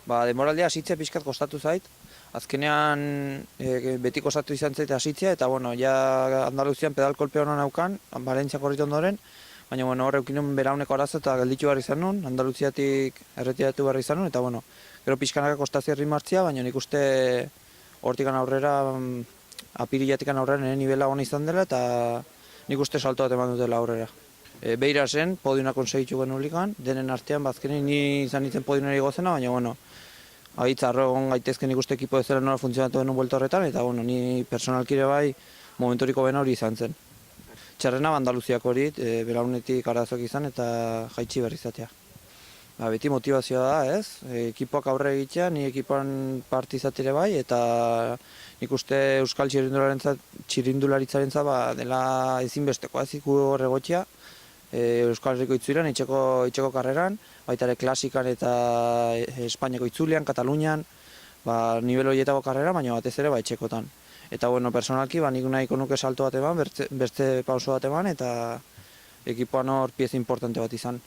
Demoraldia hasitzea pixkat kostatu zait. Azkenean beti kostatu izan zait hasitzea, eta ja Andaluzian pedal kolpe hona naukan, Valentziako horrit ondoren, baina hor eukinun berauneko arazo eta gelditu behar izan nun, Andaluziatik erretiratu behar izan nun, eta gero pixkanaka kostazio erritmo hartzia, baina nik uste hortikan aurrera, apirilatik aurrera nire nivela hona izan dela, eta nik uste salto bat eman dutela aurrera. Beira zen, podiuna konsegitu genulikan, denen artean, bazkenean ni izan nintzen podiunari gozena, baina Aitzarro egon gaitezken ikuste ekipo ez zela nola funtzionatu denun buelta horretan, eta ni personalkire bai momenturiko bena hori izan zen. Txarrena Andaluziako hori, belaunetik arazoak izan eta jaitsi berri izatea. Beti motivazioa da, ez? Ekipoak aurre egitea, ni ekipoan parte izatera bai, eta nik uste Euskal Txirindularitzarentzat dela ezinbestekoa ez iku horregotzea, Euskal Herriko itzulean, itxeko karreran, baita ere klasikan eta Espainiako itzulean, Katalunian, nivel horietako karrera, baina batez ere itxekotan. Eta personalki, nik nahiko nuke salto bat eman, beste pauso bat eman, eta ekipoan hor pieza importante bat izan.